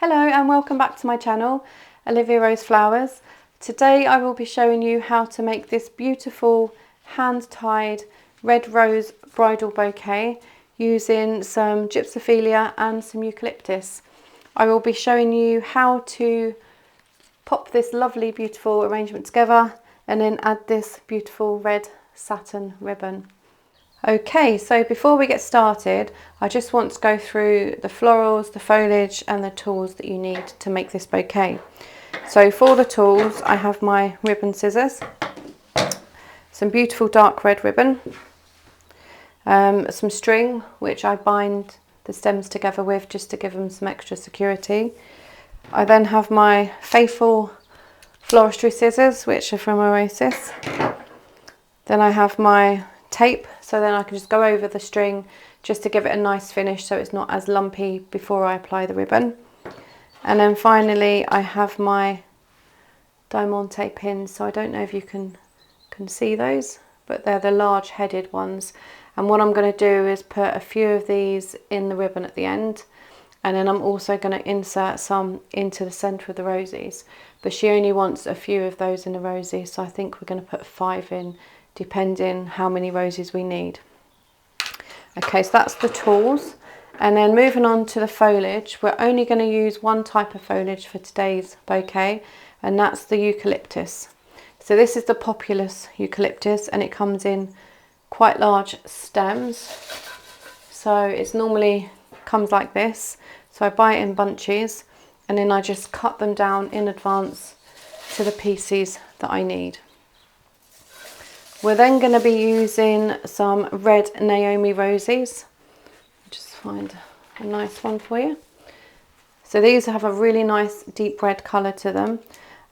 Hello and welcome back to my channel, Olivia Rose Flowers. Today I will be showing you how to make this beautiful hand-tied red rose bridal bouquet using some Gypsophila and some Eucalyptus. I will be showing you how to pop this lovely beautiful arrangement together and then add this beautiful red satin ribbon. Okay, so before we get started, I just want to go through the florals, the foliage and the tools that you need to make this bouquet. So for the tools, I have my ribbon scissors, some beautiful dark red ribbon, some string which I bind the stems together with just to give them some extra security. I then have my faithful floristry scissors which are from Oasis. Then I have my tape, so then I can just go over the string just to give it a nice finish so it's not as lumpy before I apply the ribbon. And then finally I have my Diamante pins, so I don't know if you can see those, but they're the large headed ones. And what I'm going to do is put a few of these in the ribbon at the end, and then I'm also going to insert some into the centre of the roses, but she only wants a few of those in the roses, so I think we're going to put 5 in depending how many roses we need. Okay, so that's the tools. And then moving on to the foliage, we're only going to use one type of foliage for today's bouquet, and that's the Eucalyptus. So this is the populous Eucalyptus and it comes in quite large stems. So it's normally comes like this. So I buy it in bunches and then I just cut them down in advance to the pieces that I need. We're then going to be using some red Naomi roses. Just find a nice one for you. So these have a really nice deep red colour to them.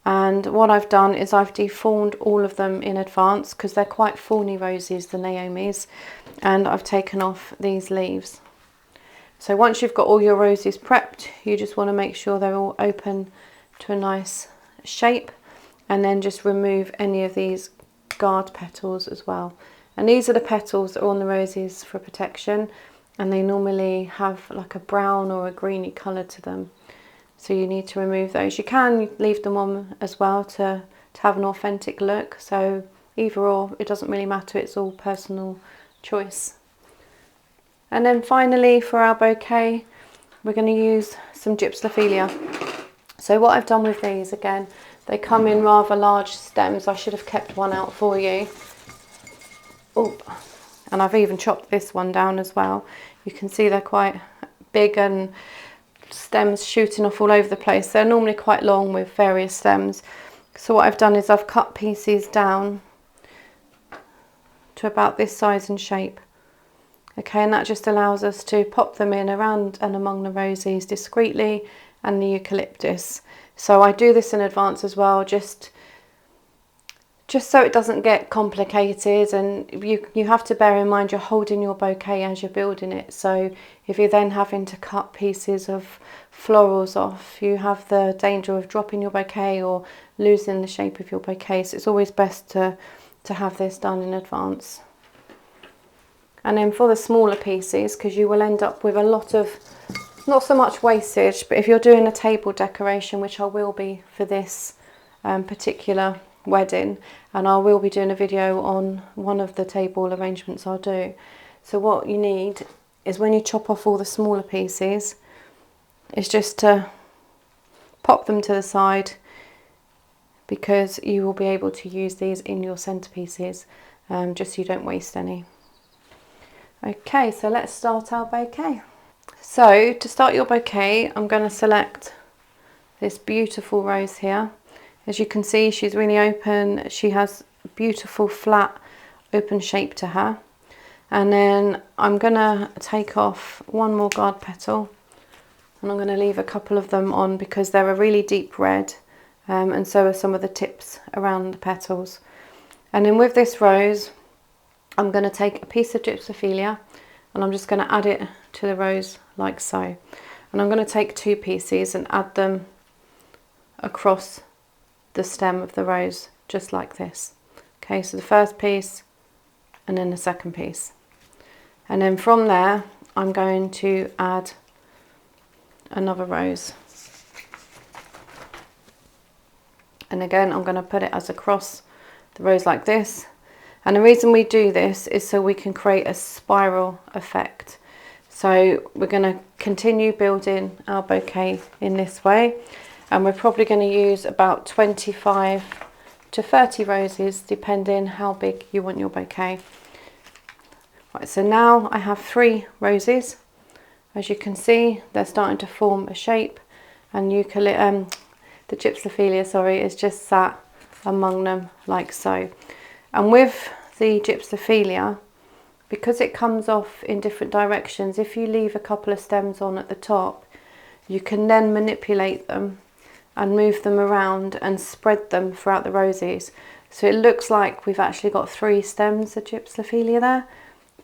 And what I've done is I've defawned all of them in advance because they're quite thorny roses, the Naomis. And I've taken off these leaves. So once you've got all your roses prepped, you just want to make sure they're all open to a nice shape. And then just remove any of these guard petals as well, and these are the petals that are on the roses for protection, and they normally have like a brown or a greeny colour to them, so you need to remove those. You can leave them on as well to have an authentic look, so either or, it doesn't really matter, it's all personal choice. And then finally for our bouquet we're going to use some Gypsophila. So what I've done with these, again, they come in rather large stems. I should have kept one out for you. Oop. And I've even chopped this one down as well. You can see they're quite big and stems shooting off all over the place. They're normally quite long with various stems. So what I've done is I've cut pieces down to about this size and shape. Okay, and that just allows us to pop them in around and among the roses discreetly and the Eucalyptus. So I do this in advance as well, just so it doesn't get complicated, and you have to bear in mind you're holding your bouquet as you're building it. So if you're then having to cut pieces of florals off, you have the danger of dropping your bouquet or losing the shape of your bouquet. So it's always best to have this done in advance. And then for the smaller pieces, because you will end up with a lot of, not so much wastage, but if you're doing a table decoration, which I will be for this particular wedding, and I will be doing a video on one of the table arrangements I'll do. So what you need is, when you chop off all the smaller pieces, is just to pop them to the side, because you will be able to use these in your centerpieces, just so you don't waste any. Okay, so let's start our bouquet. So to start your bouquet, I'm going to select this beautiful rose here. As you can see, she's really open. She has a beautiful flat open shape to her. And then I'm going to take off one more guard petal, and I'm going to leave a couple of them on because they're a really deep red, and so are some of the tips around the petals. And then with this rose, I'm going to take a piece of Gypsophila and I'm just going to add it to the rose like so. And I'm going to take 2 pieces and add them across the stem of the rose, just like this. Okay, so the first piece and then the second piece. And then from there, I'm going to add another rose. And again, I'm going to put it as across the rose like this. And the reason we do this is so we can create a spiral effect. So we're going to continue building our bouquet in this way. And we're probably going to use about 25 to 30 roses, depending how big you want your bouquet. Right, so now I have 3 roses. As you can see, they're starting to form a shape, and the Gypsophila, sorry, is just sat among them like so. And with the Gypsophila, because it comes off in different directions, if you leave a couple of stems on at the top, you can then manipulate them and move them around and spread them throughout the roses. So it looks like we've actually got 3 stems of Gypsophila there,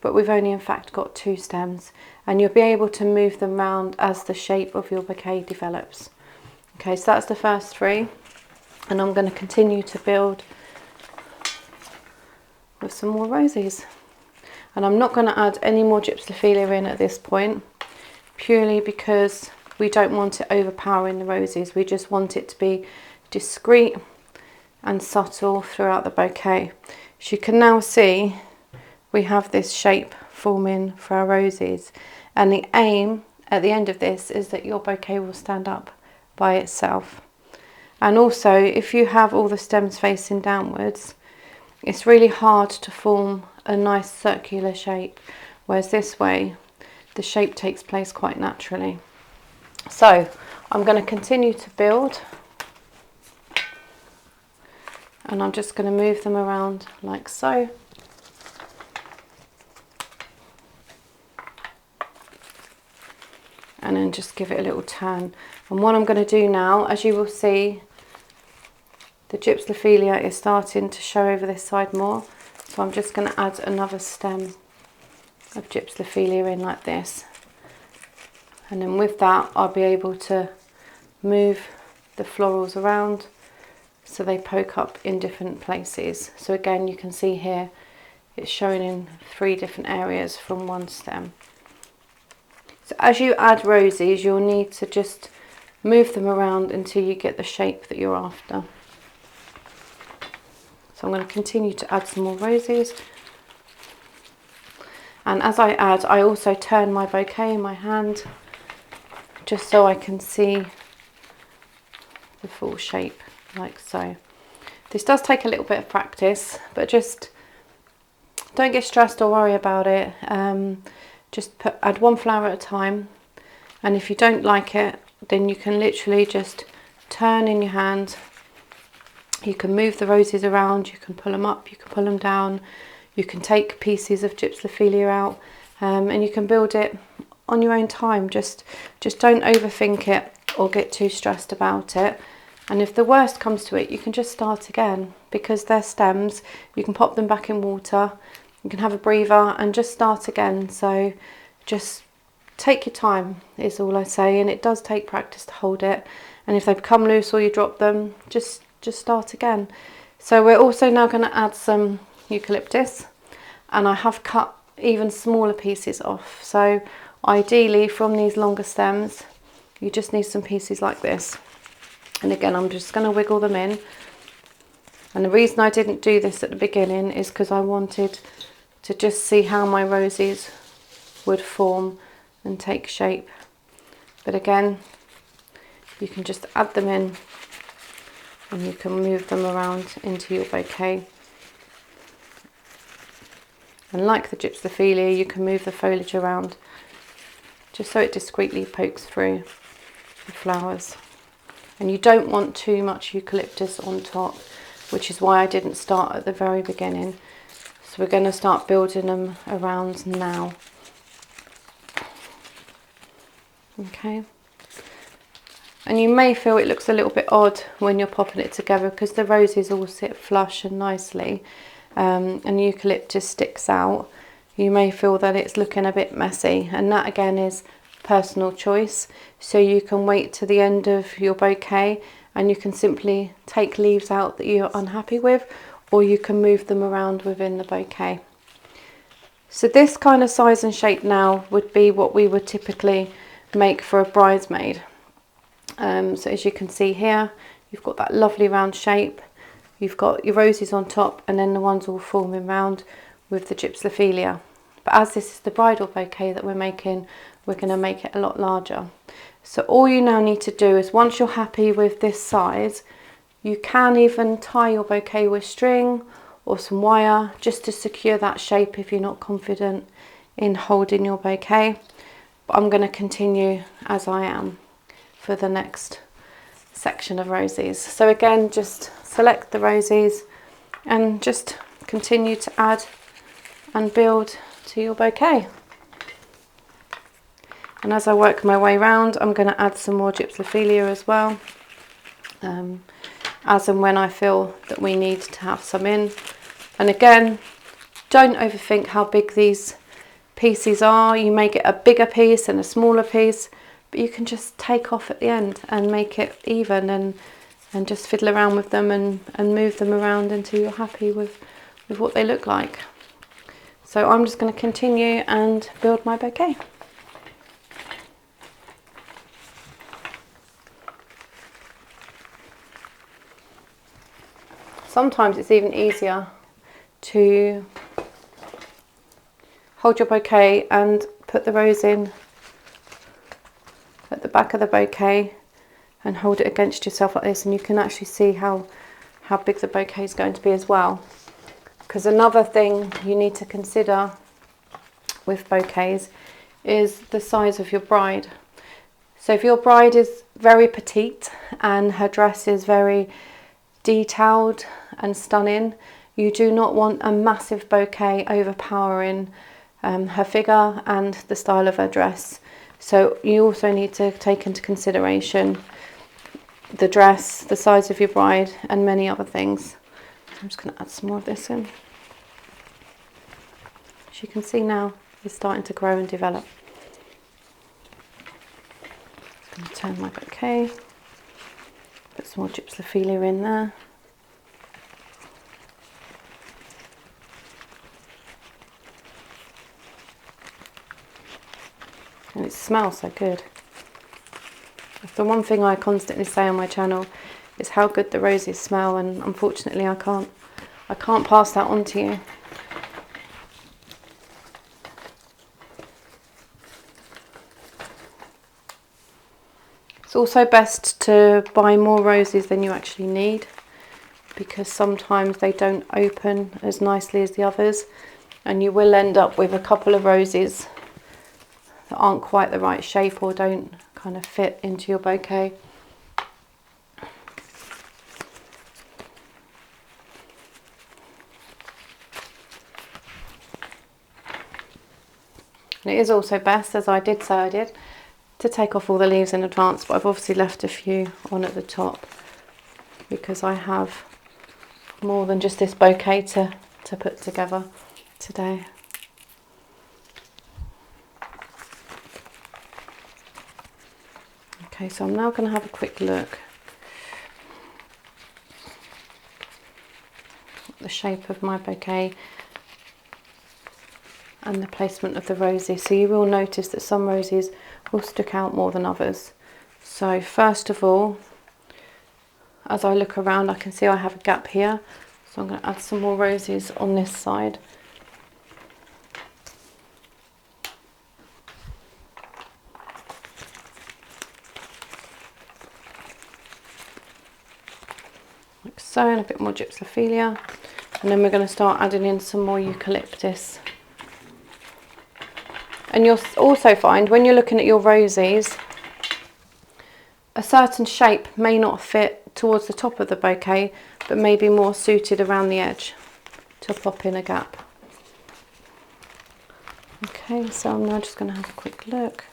but we've only in fact got 2 stems, and you'll be able to move them around as the shape of your bouquet develops. Okay, so that's the first 3, and I'm going to continue to build with some more roses. And I'm not going to add any more Gypsophila in at this point, purely because we don't want it overpowering the roses. We just want it to be discreet and subtle throughout the bouquet. As you can now see, we have this shape forming for our roses, and the aim at the end of this is that your bouquet will stand up by itself. And also, if you have all the stems facing downwards, it's really hard to form a nice circular shape, whereas this way the shape takes place quite naturally. So I'm going to continue to build, and I'm just going to move them around like so. And then just give it a little turn. And what I'm going to do now, as you will see, the Gypsophila is starting to show over this side more. So I'm just going to add another stem of Gypsophila in like this. And then with that, I'll be able to move the florals around so they poke up in different places. So again, you can see here, it's showing in 3 different areas from one stem. So as you add roses, you'll need to just move them around until you get the shape that you're after. So I'm going to continue to add some more roses. And as I add, I also turn my bouquet in my hand, just so I can see the full shape, like so. This does take a little bit of practice, but just don't get stressed or worry about it. Just add 1 flower at a time, and if you don't like it, then you can literally just turn in your hand. You can move the roses around, you can pull them up, you can pull them down, you can take pieces of Gypsophila out, and you can build it on your own time. Just don't overthink it or get too stressed about it. And if the worst comes to it, you can just start again, because they're stems. You can pop them back in water, you can have a breather and just start again. So just take your time is all I say, and it does take practice to hold it. And if they become loose or you drop them, just start again. So we're also now going to add some eucalyptus, and I have cut even smaller pieces off. So ideally from these longer stems, you just need some pieces like this. And again, I'm just going to wiggle them in. And the reason I didn't do this at the beginning is because I wanted to just see how my roses would form and take shape. But again, you can just add them in, and you can move them around into your bouquet. And like the Gypsophila, you can move the foliage around just so it discreetly pokes through the flowers. And you don't want too much eucalyptus on top, which is why I didn't start at the very beginning. So we're going to start building them around now. Okay. And you may feel it looks a little bit odd when you're popping it together, because the roses all sit flush and nicely, and the eucalyptus sticks out. You may feel that it's looking a bit messy, and that again is personal choice. So you can wait to the end of your bouquet and you can simply take leaves out that you're unhappy with, or you can move them around within the bouquet. So this kind of size and shape now would be what we would typically make for a bridesmaid. So as you can see here, you've got that lovely round shape. You've got your roses on top and then the ones all forming round with the Gypsophila. But as this is the bridal bouquet that we're making, we're going to make it a lot larger. So all you now need to do is, once you're happy with this size, you can even tie your bouquet with string or some wire just to secure that shape if you're not confident in holding your bouquet. But I'm going to continue as I am for the next section of roses. So again, just select the roses and just continue to add and build to your bouquet. And as I work my way around, I'm going to add some more Gypsophila as well, as and when I feel that we need to have some in. And again, don't overthink how big these pieces are. You may get a bigger piece and a smaller piece, but you can just take off at the end and make it even, and just fiddle around with them and move them around until you're happy with what they look like. So I'm just going to continue and build my bouquet. Sometimes it's even easier to hold your bouquet and put the rose in at the back of the bouquet and hold it against yourself like this, and you can actually see how big the bouquet is going to be as well. Because another thing you need to consider with bouquets is the size of your bride. So if your bride is very petite and her dress is very detailed and stunning, you do not want a massive bouquet overpowering her figure and the style of her dress. So you also need to take into consideration the dress, the size of your bride, and many other things. So I'm just going to add some more of this in. As you can see now, it's starting to grow and develop. I'm going to turn my bouquet, put some more Gypsophila in there. And it smells so good. The one thing I constantly say on my channel is how good the roses smell, and unfortunately I can't pass that on to you. It's also best to buy more roses than you actually need, because sometimes they don't open as nicely as the others, and you will end up with a couple of roses that aren't quite the right shape or don't kind of fit into your bouquet. And it is also best, as I did say I did, to take off all the leaves in advance, but I've obviously left a few on at the top because I have more than just this bouquet to put together today. Okay, so I'm now going to have a quick look at the shape of my bouquet and the placement of the roses. So you will notice that some roses will stick out more than others. So first of all, as I look around, I can see I have a gap here. So I'm going to add some more roses on this side. Like so, and a bit more Gypsophila. And then we're going to start adding in some more Eucalyptus. And you'll also find when you're looking at your roses, a certain shape may not fit towards the top of the bouquet, but may be more suited around the edge to pop in a gap. Okay, so I'm now just going to have a quick look.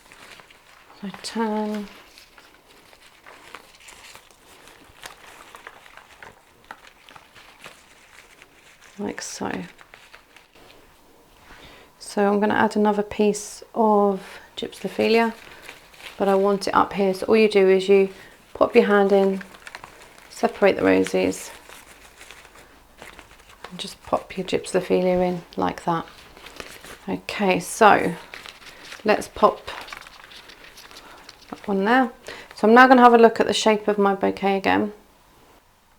So I turn. Like so. So I'm going to add another piece of Gypsophila, but I want it up here. So all you do is you pop your hand in, separate the roses, and just pop your Gypsophila in like that. Okay, so let's pop that one there. So I'm now going to have a look at the shape of my bouquet again.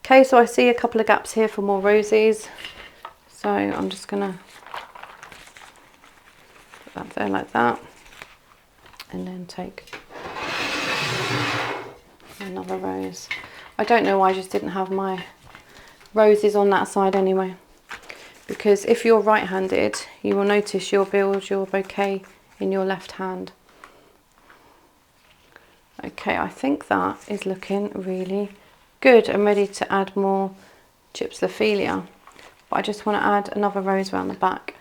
Okay, so I see a couple of gaps here for more roses, so I'm just gonna put that there like that, and then take another rose. I don't know why I just didn't have my roses on that side anyway, because if you're right-handed, you will notice you'll build your bouquet in your left hand. Okay, I think that is looking really good. I'm ready to add more Gypsophila, but I just want to add another rose around the back.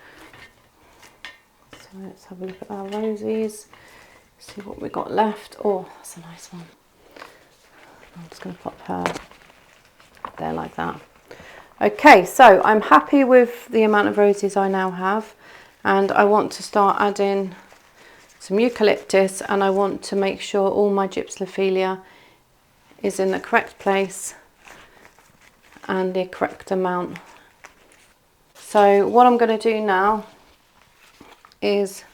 So let's have a look at our roses, see what we got left. Oh, that's a nice one. I'm just going to pop her there like that. Okay, so I'm happy with the amount of roses I now have, and I want to start adding some eucalyptus, and I want to make sure all my Gypsophila is in the correct place and the correct amount. So what I'm going to do now is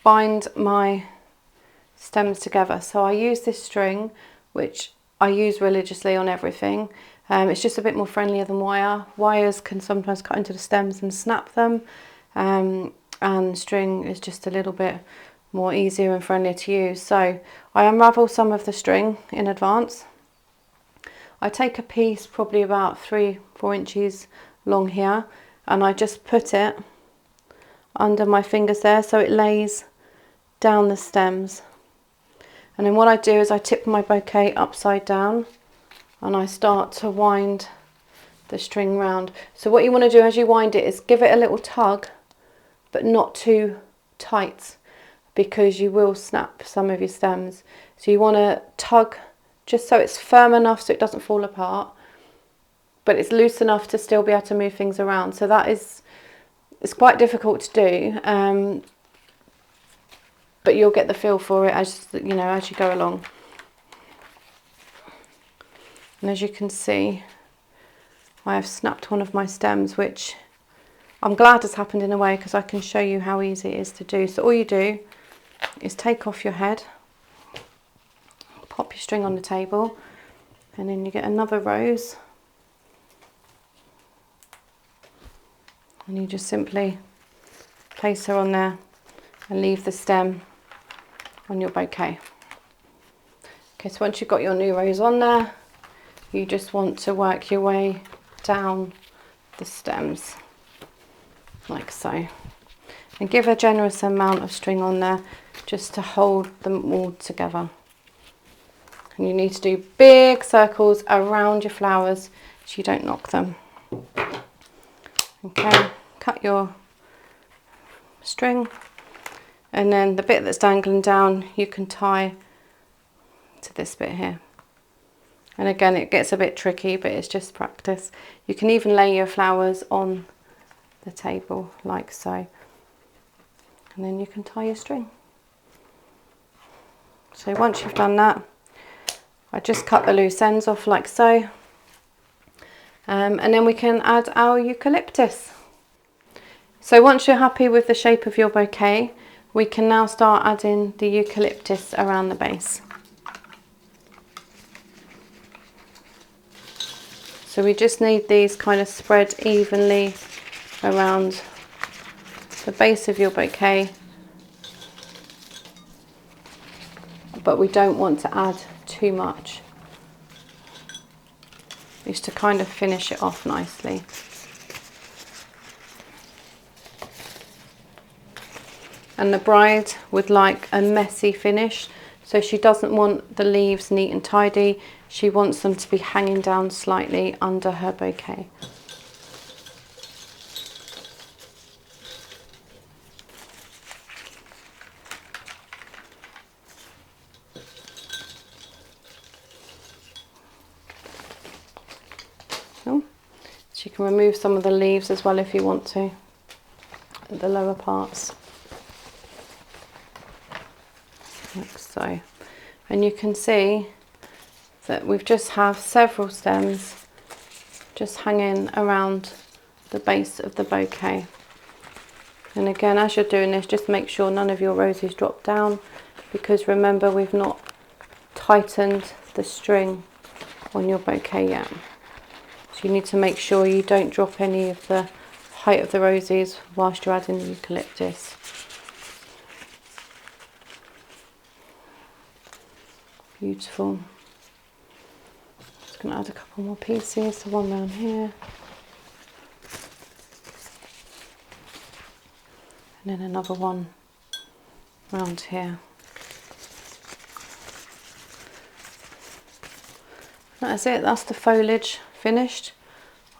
bind my stems together. So I use this string, which I use religiously on everything. It's just a bit more friendlier than wire. Wires can sometimes cut into the stems and snap them, and string is just a little bit more easier and friendlier to use. So I unravel some of the string in advance. I take a piece probably about 3-4 inches long here, and I just put it under my fingers there so it lays down the stems. And then what I do is I tip my bouquet upside down and I start to wind the string round. So what you want to do as you wind it is give it a little tug, but not too tight, because you will snap some of your stems. So you want to tug just so it's firm enough so it doesn't fall apart, but it's loose enough to still be able to move things around. So that is, it's quite difficult to do, but you'll get the feel for it as you know, as you go along. And as you can see, I have snapped one of my stems, which I'm glad has happened in a way, because I can show you how easy it is to do. So all you do is take off your head, pop your string on the table, and then you get another rose, and you just simply place her on there and leave the stem on your bouquet. Okay, so once you've got your new rose on there, you just want to work your way down the stems like so, and give a generous amount of string on there just to hold them all together. And you need to do big circles around your flowers so you don't knock them. Okay, cut your string, and then the bit that's dangling down you can tie to this bit here. And again, it gets a bit tricky, but it's just practice. You can even lay your flowers on the table like so, and then you can tie your string. So once you've done that, I just cut the loose ends off like so, and then we can add our eucalyptus. So once you're happy with the shape of your bouquet, we can now start adding the eucalyptus around the base. So we just need these kind of spread evenly around the base of your bouquet, but we don't want to add too much, just to kind of finish it off nicely. And the bride would like a messy finish, so she doesn't want the leaves neat and tidy. She wants them to be hanging down slightly under her bouquet. So you can remove some of the leaves as well if you want to, the lower parts. Like so. And you can see that we've just have several stems just hanging around the base of the bouquet. And again, as you're doing this, just make sure none of your roses drop down, because remember, we've not tightened the string on your bouquet yet. So you need to make sure you don't drop any of the height of the roses whilst you're adding the eucalyptus. Beautiful. Just going to add a couple more pieces, so one round here. And then another one round here. That's it, that's the foliage finished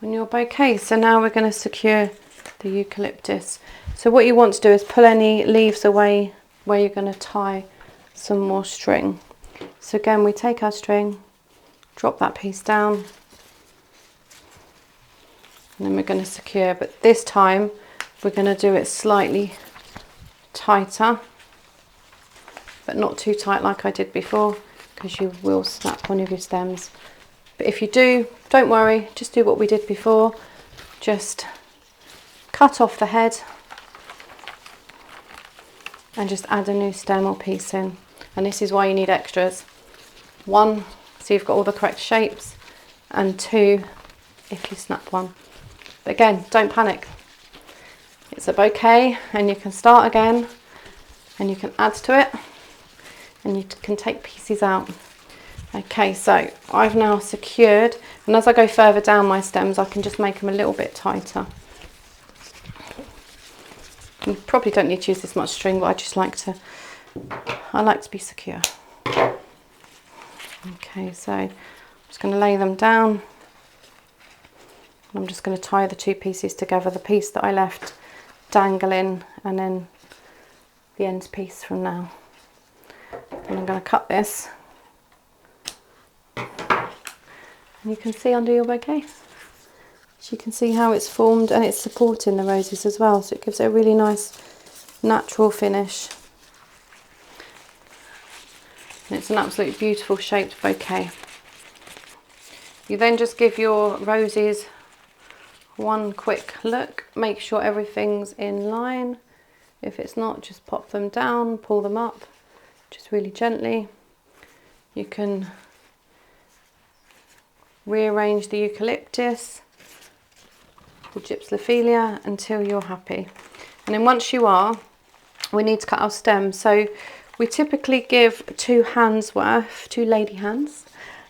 on your bouquet. So now we're going to secure the eucalyptus. So what you want to do is pull any leaves away where you're going to tie some more string. So again, we take our string, drop that piece down, and then we're going to secure, but this time we're going to do it slightly tighter, but not too tight like I did before, because you will snap one of your stems. But if you do, don't worry, just do what we did before. Just cut off the head and just add a new stem or piece in. And this is why you need extras. 1, so you've got all the correct shapes, and 2, if you snap one. But again, don't panic. It's a bouquet and you can start again and you can add to it and you can take pieces out. Okay, so I've now secured, and as I go further down my stems I can just make them a little bit tighter. You probably don't need to use this much string, but I like to be secure. Okay, so I'm just going to lay them down. I'm just going to tie the two pieces together, the piece that I left dangling and then the end piece from now. And I'm going to cut this. And you can see under your bouquet. So you can see how it's formed, and it's supporting the roses as well, so it gives it a really nice natural finish. And it's an absolutely beautiful shaped bouquet. You then just give your roses one quick look, make sure everything's in line. If it's not, just pop them down, pull them up, just really gently. You can rearrange the eucalyptus, the Gypsophila, until you're happy. And then once you are, we need to cut our stems. So we typically give 2 hands worth, 2 lady hands,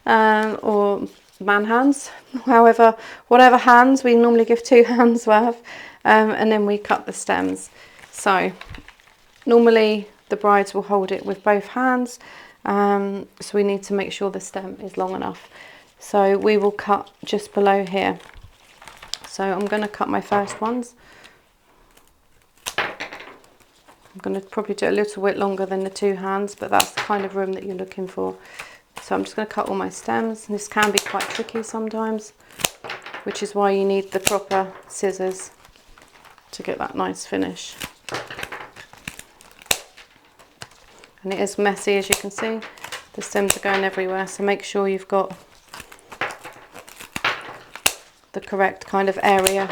or man hands, however, whatever hands, we normally give 2 hands worth, and then we cut the stems. So normally the brides will hold it with both hands, so we need to make sure the stem is long enough. So we will cut just below here. So I'm going to cut my first ones. I'm going to probably do a little bit longer than the 2 hands, but that's the kind of room that you're looking for. So I'm just going to cut all my stems. This can be quite tricky sometimes, which is why you need the proper scissors to get that nice finish. And it is messy, as you can see. The stems are going everywhere, so make sure you've got the correct kind of area.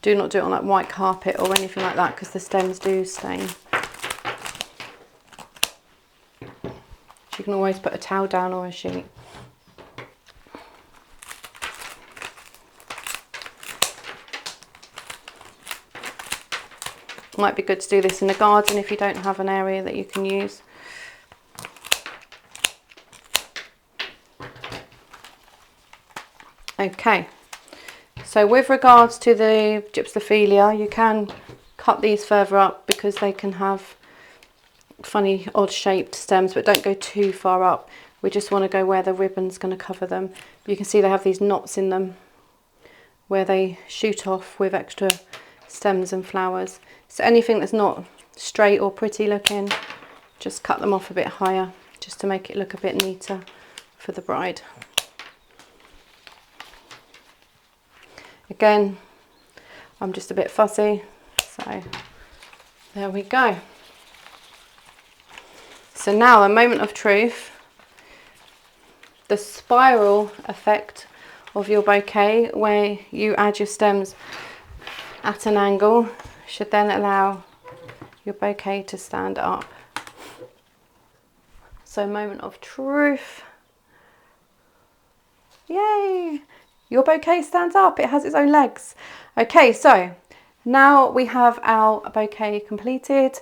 Do not do it on like white carpet or anything like that, because the stems do stain. You can always put a towel down or a sheet. Might be good to do this in the garden if you don't have an area that you can use. Okay, so with regards to the Gypsophila, you can cut these further up because they can have funny odd shaped stems, but don't go too far up. We just want to go where the ribbon's going to cover them. You can see they have these knots in them where they shoot off with extra stems and flowers. So anything that's not straight or pretty looking, just cut them off a bit higher, just to make it look a bit neater for the bride. Again, I'm just a bit fussy, so there we go. So now the moment of truth. The spiral effect of your bouquet, where you add your stems at an angle, should then allow your bouquet to stand up. So moment of truth. Yay! your bouquet stands up. It has its own legs. Okay, so now we have our bouquet completed.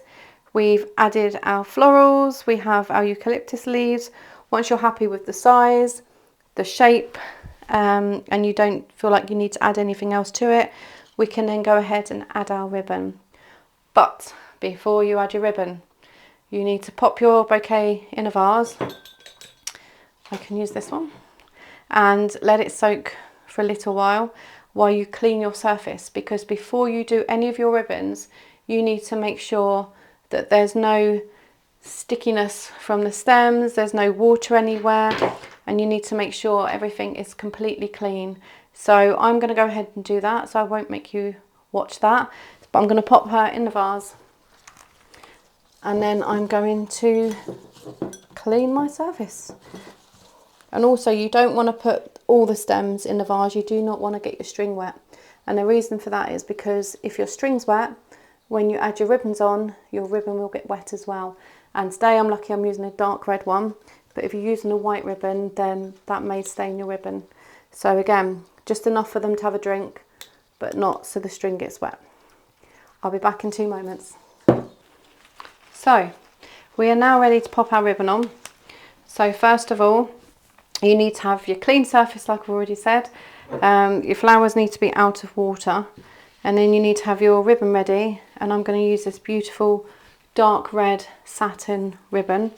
We've added our florals, we have our eucalyptus leaves. Once you're happy with the size, the shape, and you don't feel like you need to add anything else to it, we can then go ahead and add our ribbon. But before you add your ribbon, you need to pop your bouquet in a vase. I can use this one, and let it soak for a little while you clean your surface, because before you do any of your ribbons, you need to make sure that there's no stickiness from the stems, there's no water anywhere, and you need to make sure everything is completely clean. So I'm going to go ahead and do that, so I won't make you watch that, but I'm going to pop her in the vase, and then I'm going to clean my surface. And also, you don't want to put all the stems in the vase. You do not want to get your string wet. And the reason for that is because if your string's wet, when you add your ribbons on, your ribbon will get wet as well. And today I'm lucky I'm using a dark red one, but if you're using a white ribbon, then that may stain your ribbon. So again, just enough for them to have a drink, but not so the string gets wet. I'll be back in 2 moments. So we are now ready to pop our ribbon on. So first of all, you need to have your clean surface, like I've already said. Your flowers need to be out of water, and then you need to have your ribbon ready. And I'm going to use this beautiful dark red satin ribbon.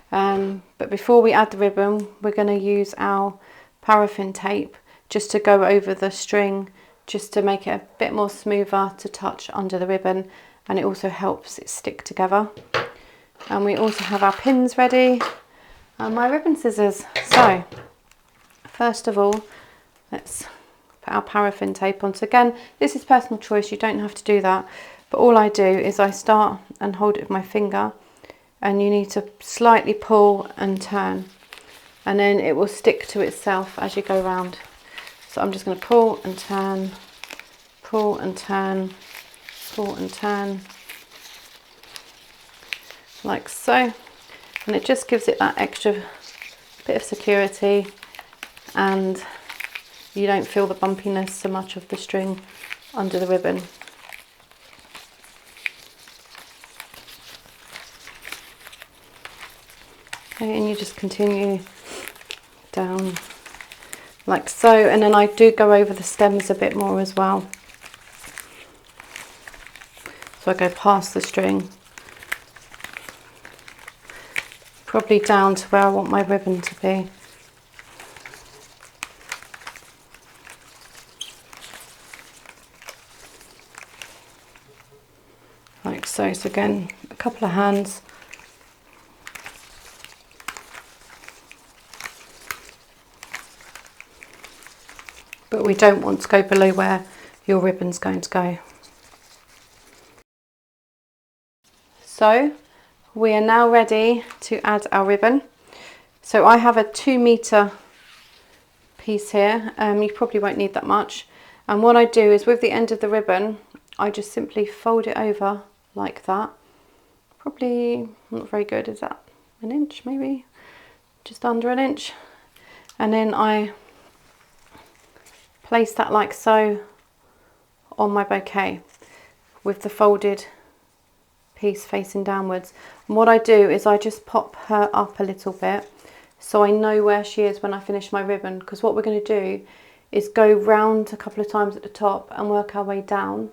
But before we add the ribbon, we're going to use our paraffin tape just to go over the string, just to make it a bit more smoother to touch under the ribbon, and it also helps it stick together. And we also have our pins ready and my ribbon scissors. So first of all, let's put our paraffin tape on. So again, this is personal choice, you don't have to do that, but all I do is I start and hold it with my finger, and you need to slightly pull and turn, and then it will stick to itself as you go around. So I'm just going to pull and turn, pull and turn, pull and turn, like so. And it just gives it that extra bit of security, and you don't feel the bumpiness so much of the string under the ribbon. Okay, and you just continue down like so, and then I do go over the stems a bit more as well. So I go past the string, probably down to where I want my ribbon to be. Like so. So again, a couple of hands. But we don't want to go below where your ribbon's going to go. So we are now ready to add our ribbon. So I have a 2-meter piece here. You probably won't need that much. And what I do is with the end of the ribbon, I just simply fold it over like that. Probably not very good, is that 1 inch maybe? Just under 1 inch. And then I place that like so on my bouquet with the folded piece facing downwards. And what I do is I just pop her up a little bit so I know where she is when I finish my ribbon, because what we're going to do is go round a couple of times at the top and work our way down,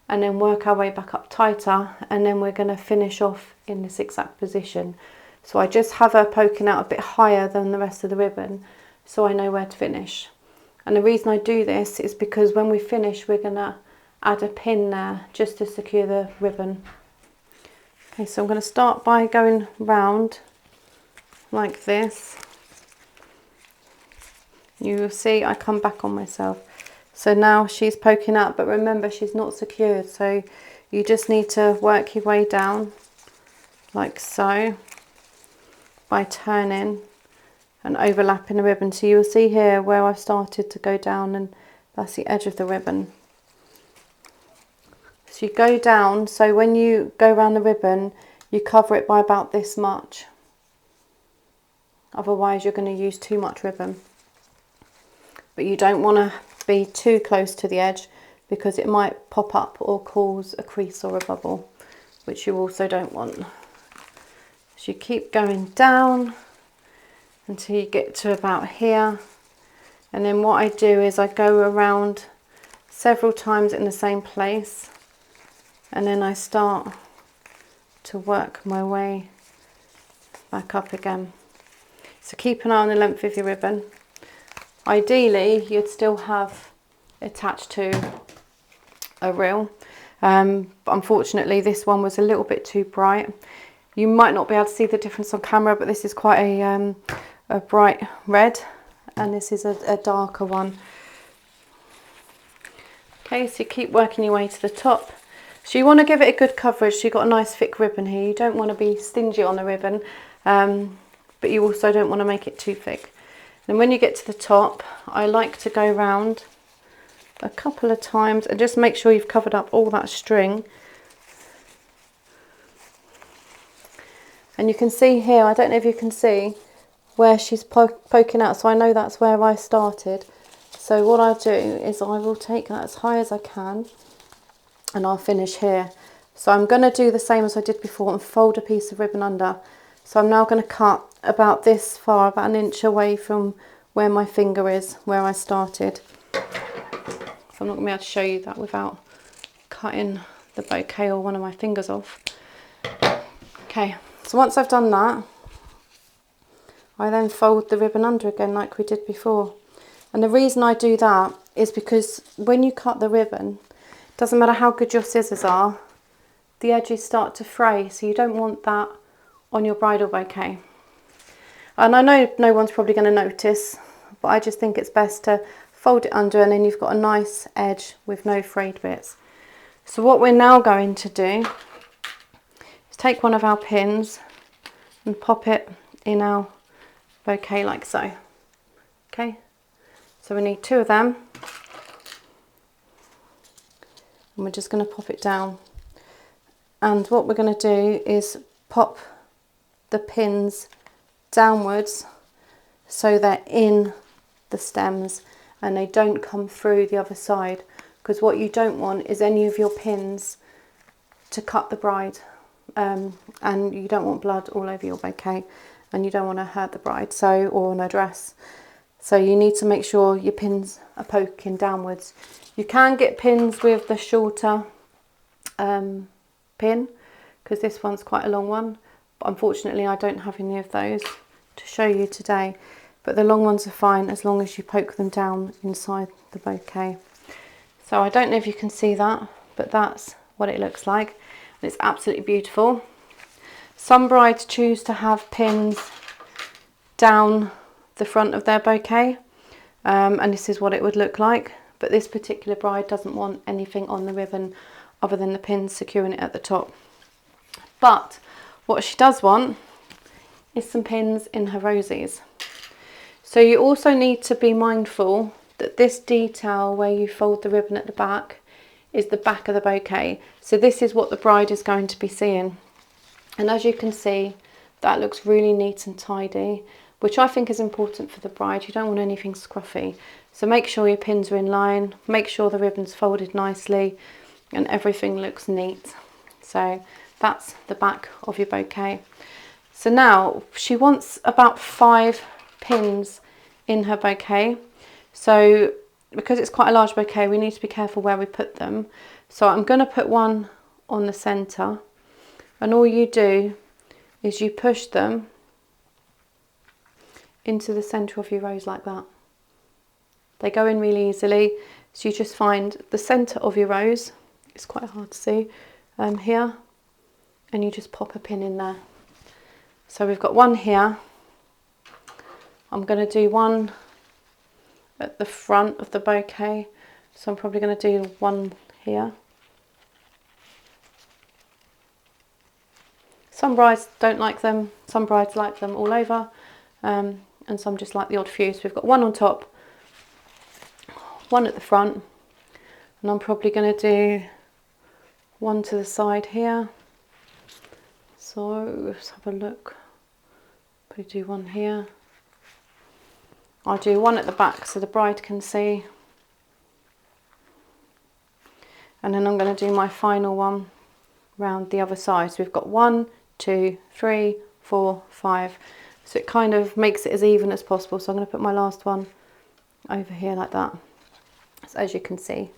and then work our way back up tighter, and then we're going to finish off in this exact position. So I just have her poking out a bit higher than the rest of the ribbon so I know where to finish. And the reason I do this is because when we finish, we're going to add a pin there just to secure the ribbon. Okay, so I'm going to start by going round like this. You will see I come back on myself. So now she's poking up, but remember she's not secured, so you just need to work your way down like so by turning and overlapping the ribbon. So you'll see here where I've started to go down, and that's the edge of the ribbon. So you go down, so when you go around the ribbon, you cover it by about this much. Otherwise you're going to use too much ribbon. but you don't want to be too close to the edge because it might pop up or cause a crease or a bubble, which you also don't want. So you keep going down until you get to about here, and then what I do is I go around several times in the same place, and then I start to work my way back up again. So keep an eye on the length of your ribbon. Ideally you'd still have attached to a reel, but unfortunately this one was a little bit too bright. You might not be able to see the difference on camera, but this is quite a bright red, and this is a darker one. Okay, so you keep working your way to the top. So you want to give it a good coverage, so you've got a nice thick ribbon here. You don't want to be stingy on the ribbon, but you also don't want to make it too thick. And when you get to the top, I like to go round a couple of times and just make sure you've covered up all that string. And you can see here, I don't know if you can see where she's poking out, so I know that's where I started. So what I'll do is I will take that as high as I can and I'll finish here. So I'm going to do the same as I did before and fold a piece of ribbon under. So I'm now going to cut about this far, about an inch away from where my finger is, where I started. So I'm not going to be able to show you that without cutting the bouquet or one of my fingers off. Okay, so once I've done that, I then fold the ribbon under again like we did before. And the reason I do that is because when you cut the ribbon, it doesn't matter how good your scissors are, the edges start to fray, so you don't want that on your bridal bouquet. And I know no one's probably going to notice, but I just think it's best to fold it under, and then you've got a nice edge with no frayed bits. So what we're now going to do is take one of our pins and pop it in our bouquet like so. Okay, so we need 2 of them, and we're just going to pop it down. And what we're going to do is pop the pins downwards so they're in the stems and they don't come through the other side, because what you don't want is any of your pins to cut the bride, and you don't want blood all over your bouquet, and you don't want to hurt the bride or on her dress. So you need to make sure your pins are poking downwards. You can get pins with the shorter pin, because this one's quite a long one, but unfortunately I don't have any of those to show you today. But the long ones are fine as long as you poke them down inside the bouquet. So I don't know if you can see that, but that's what it looks like, and it's absolutely beautiful. Some brides choose to have pins down the front of their bouquet, and this is what it would look like, but this particular bride doesn't want anything on the ribbon other than the pins securing it at the top. But what she does want is some pins in her roses. So you also need to be mindful that this detail where you fold the ribbon at the back is the back of the bouquet. So this is what the bride is going to be seeing. And as you can see, that looks really neat and tidy, which I think is important for the bride. You don't want anything scruffy. So make sure your pins are in line, make sure the ribbon's folded nicely, and everything looks neat. So that's the back of your bouquet. So now she wants about 5 pins in her bouquet. So because it's quite a large bouquet, we need to be careful where we put them. So I'm going to put one on the centre, and all you do is you push them into the centre of your rose like that. They go in really easily, so you just find the centre of your rose, it's quite hard to see here, and you just pop a pin in there. So we've got one here. I'm going to do one at the front of the bouquet, so I'm probably going to do one here. Some brides don't like them, some brides like them all over, and some just like the odd few. So we've got one on top, one at the front, and I'm probably going to do one to the side here. So let's have a look. Probably do one here I'll do one at the back so the bride can see. And then I'm going to do my final one round the other side. So we've got 1, 2, 3, 4, 5. So it kind of makes it as even as possible. So I'm going to put my last one over here like that. So as you can see,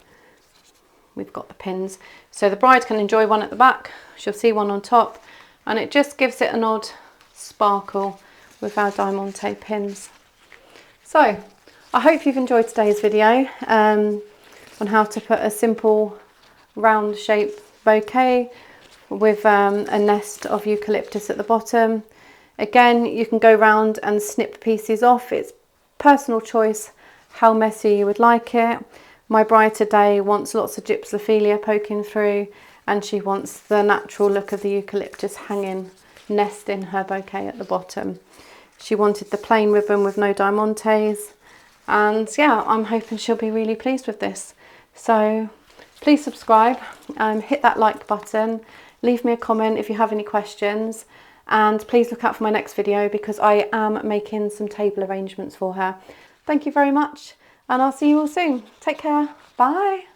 we've got the pins. So the bride can enjoy one at the back. She'll see one on top. And it just gives it an odd sparkle with our Diamante pins. So I hope you've enjoyed today's video on how to put a simple round shape bouquet with a nest of eucalyptus at the bottom. Again, you can go round and snip pieces off. It's personal choice how messy you would like it. My bride today wants lots of Gypsophila poking through, and she wants the natural look of the eucalyptus hanging nest in her bouquet at the bottom. She wanted the plain ribbon with no diamantes, and yeah, I'm hoping she'll be really pleased with this. So please subscribe, hit that like button, leave me a comment if you have any questions, and please look out for my next video because I am making some table arrangements for her. Thank you very much, and I'll see you all soon. Take care. Bye.